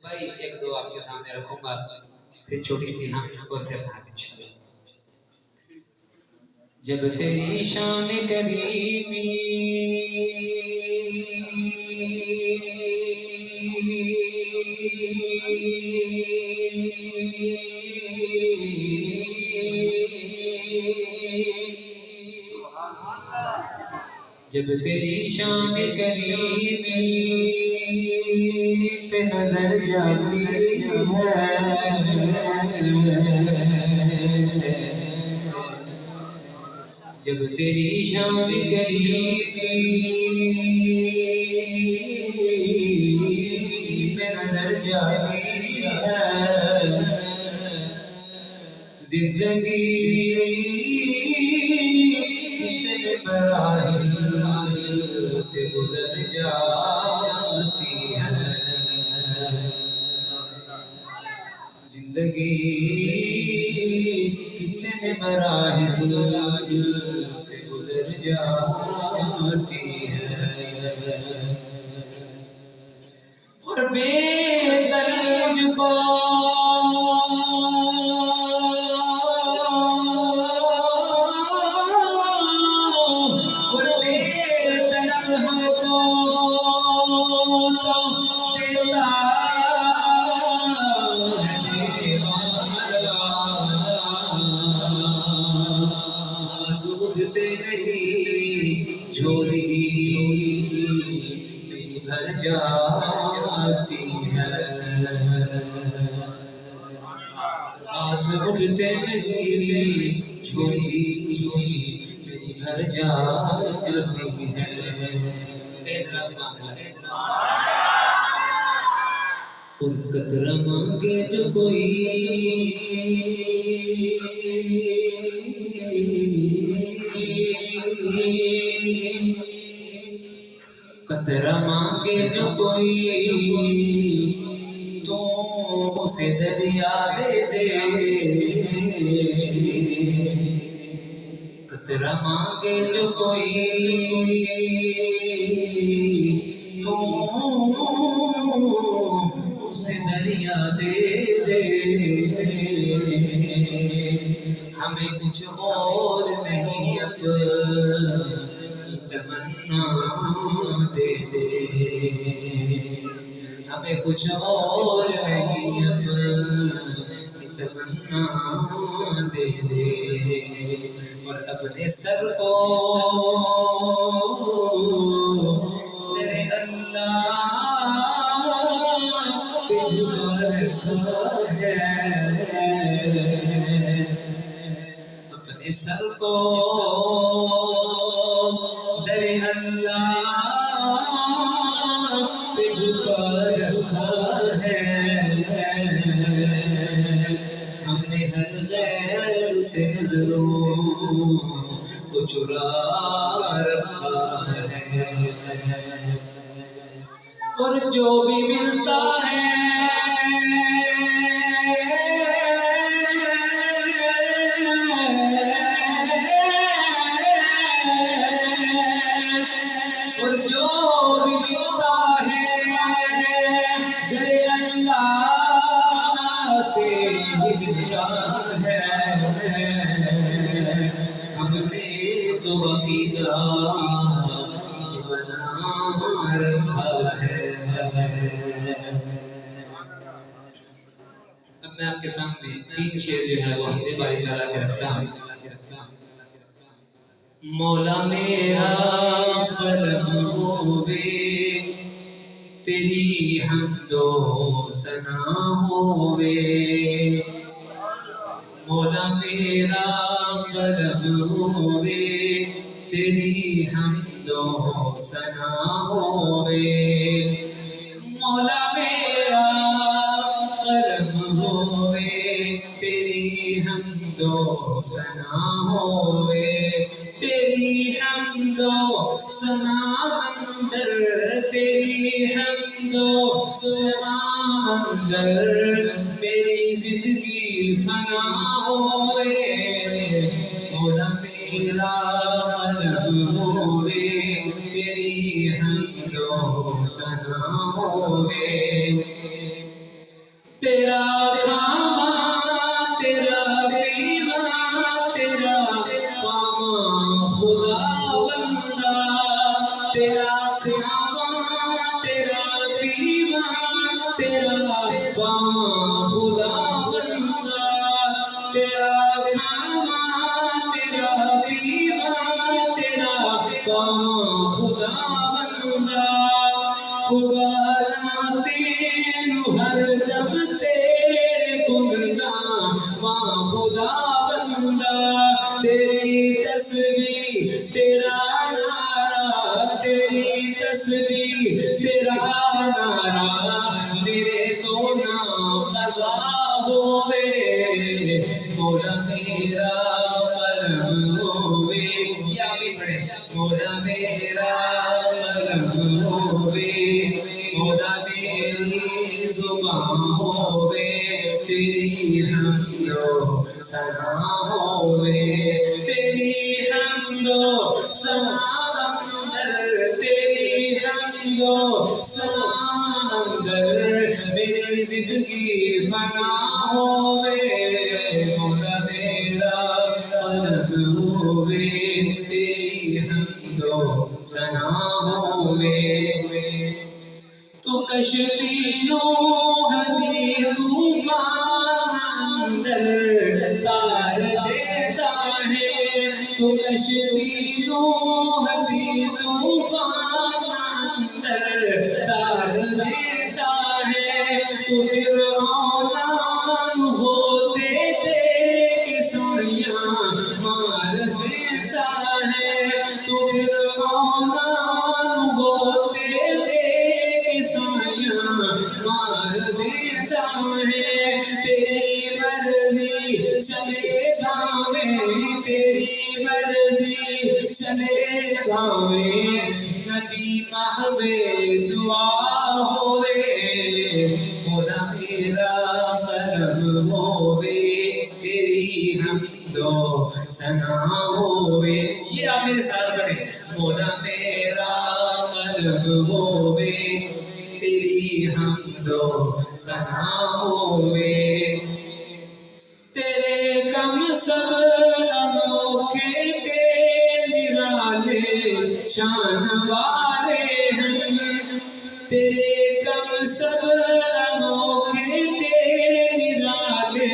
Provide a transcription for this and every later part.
بھائی ایک دو آپ کے سامنے رکھوں گا، پھر چھوٹی سی ہم اور پھر بات انشاءاللہ۔ جب تیری شان کریمی جب تیری شان کریمی پہ نظر جاتی ہے، جب تیری شان کریمی پہ نظر جاتی ہے، زندگی اتنے مراحل سے گزر جاتی ہے، زندگی کتنے مراحل سے گزر جاتی ہے، اور بے دل مجھ کو اور بے دل ہم کو دیتا اٹھتے نہیں، جھولی میری بھر جاتی ہے، ہاتھ اٹھتے نہیں، جھولی میری بھر جاتی ہے۔ اور قطرہ مانگے جو کوئی قطرہ مانگے جو کوئی تو اسے دریا دے دے، قطرہ مانگے جو کوئی تو اسے دریا دے دے، ہمیں کچھ اور نہیں اپنی تمنا دے دے، ہمیں کچھ اور نہیں اپنی تمنا دے دے، اور اپنے سر کو تیرے اللہ پہ جھکا رکھا ہے، اپنے سر کو در اللہ پہ جھکا رکھا ہے، ہم نے ہر غیر سے نظروں کو چرا رکھا ہے، اور جو بھی ملتا ہے اور جو بھی ملتا ہے در اللہ سے ملتا ہے، ہم نے تو عقیدہ یہ بنا رکھا ہے۔ اب میں آپ کے سامنے تین شعر جو ہے وہ ہندے باری میں لا کے رکھتا ہوں۔ مولا میرا قلم ہووے تیری حمد و ثنا ہووے، مولا میرا قلم ہووے تیری حمد و ثنا ہووے، مولا میرا قلم ہووے تیری حمد و ثنا ہووے، تیری حمد و ثنا اندر تیری حمد و ثنا اندر میری زندگی فنا ہوئے، مولا میرا قلم ہووے تیری حمد و ثنا ہووے، تیرا کھاوا تیرا پیوا تیرا پاواں خدا بندہ تیرا کھاوا تیرا پیوا تیرا پاواں خدا بندہ تیرا کھاوا تیرا پیوا تیرا پاواں خدا بندہ پکارا تینو ہر دم تیرے گنگاں ماں خدا بندہ تیری تسبیح تیرا نعرہ تیری تسبیح تیرا نعرہ میرے تو نہ قضا ہوئے مولا میرا کرم ہوئے کیا بھی پڑھے مولا میرا کرم ہوئے مولا میری زبان ہوئے تیری حمد و ثنا ہوئے تیری حمد و ثنا اندر تیری حمد و ثنا اندر میری زندگی فنا ہوئے مولا میرا قلب ہوئے تیری حمد و ثنا ہوئے تو کشتی نوح دی طوفان اندر تار دیتا ہے تو کشتی نوح دی طوفان اندر تار دیتا ہے تو فرعونان ہوتے دیکھ سوریاں مار دیتا ہے تو فرعونان ہوتے سایاں مار دیتا ہے تیری مرضی چلے جاویں تیری مرضی چلے جاویں نبی محوے دعا ہوئے مولا میرا کرم ہوئے تیری حمد و ثنا ہوئے یہ آپ میرے ساتھ پڑھیں مولا میرا کرم ہوئے تیری حمد و ثنا ہوئے تیرے کم سب انوکھے تے نرالے شان والے ہیں تیرے کم سب انوکھے تے نرالے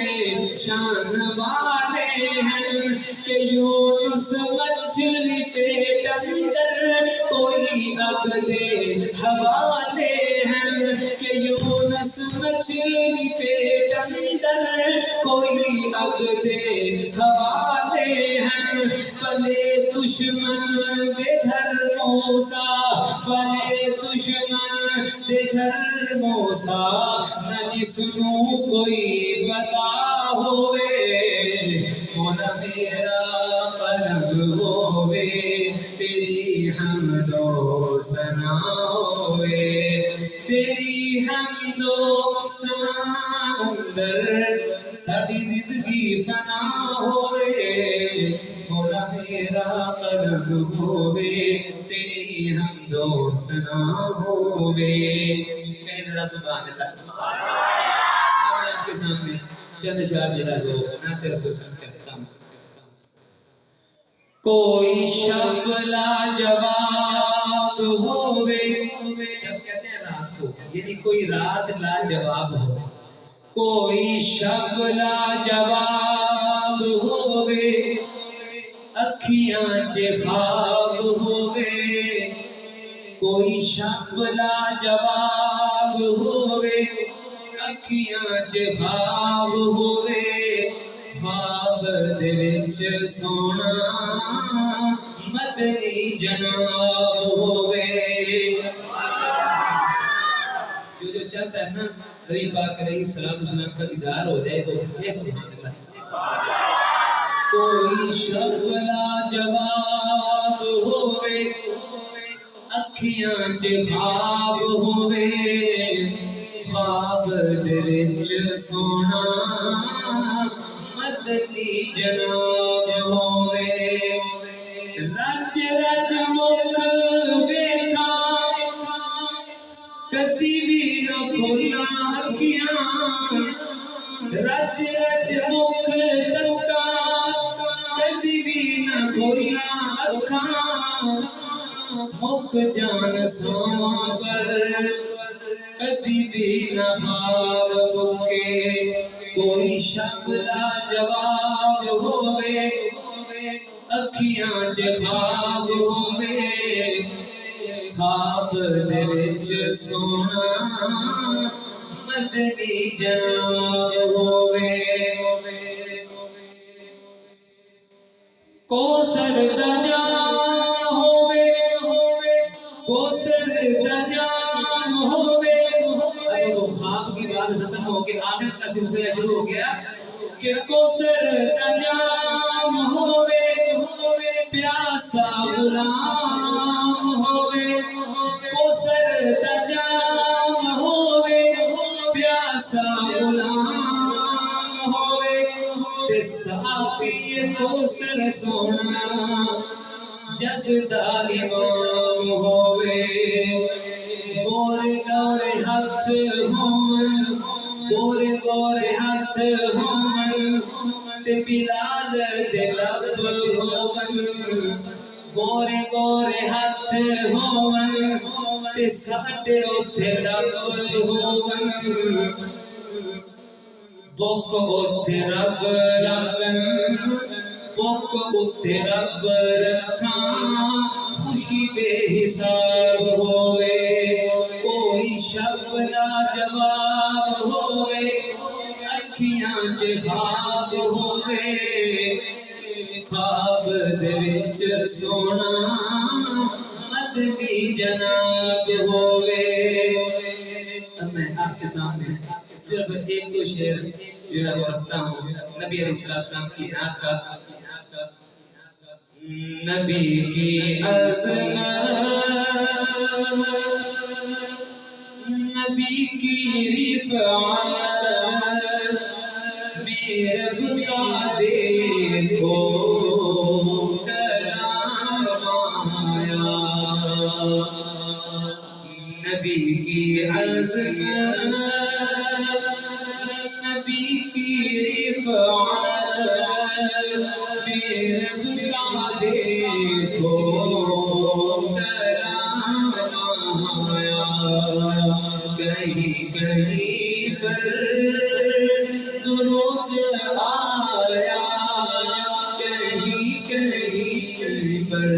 شان والے ہیں کہ یونس مچھلی پیٹ اندر کوئی اگ دے حوالے ہیں کہ یونس مچھلی پیٹ اندر کوئی اگ دے حوالے ہیں پلے دشمن دے گھر موسیٰ پلے دشمن دے گھر موسیٰ نہ جسنو کوئی پتا ہوئے مولا میرا قلب ہوئے تیری حمد و ثنا ہوئے تیری حمد و ثنا اندر ساری زندگی فنا ہوئے مولا میرا قلب ہوئے تیری حمد و ثنا ہوئے کہیں ذرا سبحان اللہ آپ کے سامنے چند شعر جو ہے وہ نعت رسول صلی اللہ علیہ وسلم کرتا ہوں کوئی شب لاجواب ہوئے شب کہتے ہیں رات کو یعنی کوئی رات لاجواب ہو کوئی شب لاجواب ہوئے اکھیاں چے خواب ہوئے کوئی شب لاجواب ہوئے اکھیاں چے خواب ہوئے خواب دے وچ سونا مدنی جناب ہوئے جو چاہتا ہے نا نبی پاک علیہ السلام کا دیدار ہو جائے تو کیسے کوئی شب لاجواب ہوئے اکھیاں چے خواب ہوئے خواب دے وچ سونا مدنی جناب ہوئے رج رج مکھ ویکھا کدی بھی نہ کھولا اکھیاں رج رج مکھ تکا کدی بھی نہ کھولا اکھاں مکھ جان سواں پر کدی بھی نہ خواب بکے کوئی شب لا جواب ہووے اکھیاں چ خواب ہووے خواب دے وچ سونا مدنی جناب ہووے کوثر دا جام ہووے کوثر دا جام ہووے اب وہ خواب کی بات ختم ہو کے آخرت کا سلسلہ شروع ہو گیا کہ کوثر دا جام ہووے پیاسا غلام ہووے کوثر دا جام ہووے پیاسا غلام ہووے تے ساقی کوثر سونا جگ دا امام ہووے گورے گورے ہاتھ ہومن گورے گورے ہاتھ ہومن تے بلال دے لب ہومن گورے گورے ہاتھ ہومن تے ساڈے اوتھے لب ہومن بک اوتھے رب رکھن بک اوتھے رب رکھاں خوشی بے حساب ہووے کوئی شب لا جواب ہووے اکھیاں چ خواب ہووے خواب دے وچ سونا مدنی جناب ہووے اب میں آپ کے سامنے صرف ایک دو شعر جو ہے وہ رکھتا ہوں نبی علیہ السلام کی نعت کا نبی کی عظمت نبی کی رفعت میرے رب کا دیکھو کلام آیا نبی کی عظمت نبی کی رفعت میرے رب کا دیکھو کلام آیا کہیں کہیں پر درود آیا کہیں کہیں پر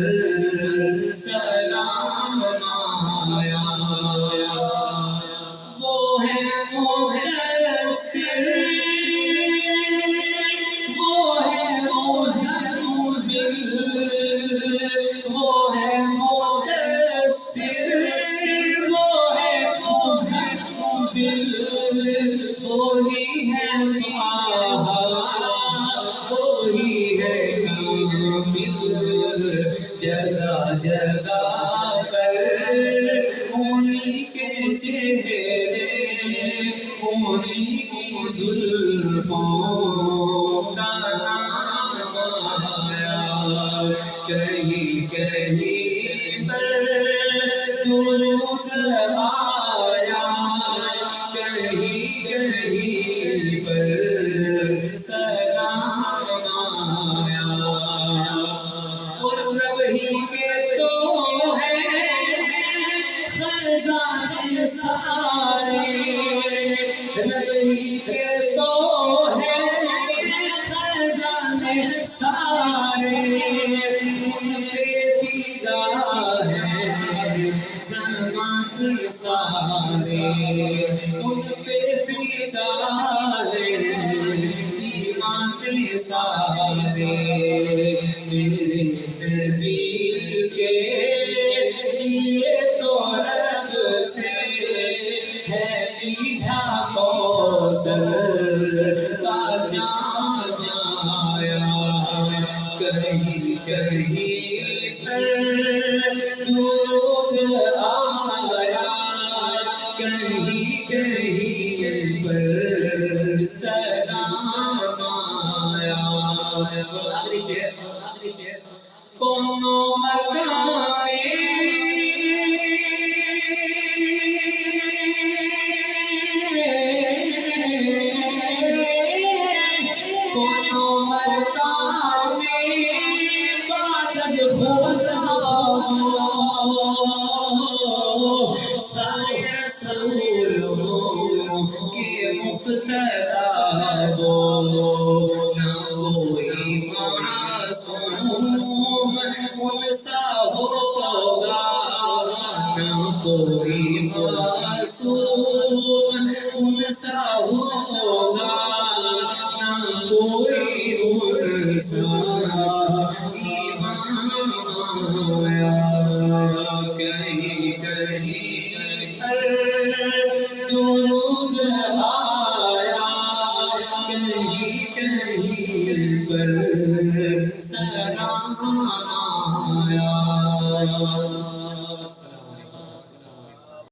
سلام آیا وہ ہے مدثر وہ ہے مزمل وہ ہے مدثر وہ ہے مزمل وہی ہے طٰہٰ وہی ہے کامل جگہ جگہ پر انہی کے چہرے انہی کی زلفوں کا نام آیا کہیں کہیں پر درود آیا کہیں کہیں پر سلام آیا اور رب ہی کے تو ہے خزانے سارے رب ہی کے تو ہے خزانے سارے ان پہ فدا ہے زمان سارے ان پہ فدا ہے دیوانے سارے میرے نبی کے لیے تو رب سے ہے میٹھا کوثر کا جام جایا کہیں کہیں پر درود آیا کہیں کہیں پر سلام آیا آخری شعر کونوں مقام کے مقتدا ہو، نہ کوئی معصوم ان سا ہوگا، نہ کوئی معصوم ان سا ہوگا، نہ کوئی ان سا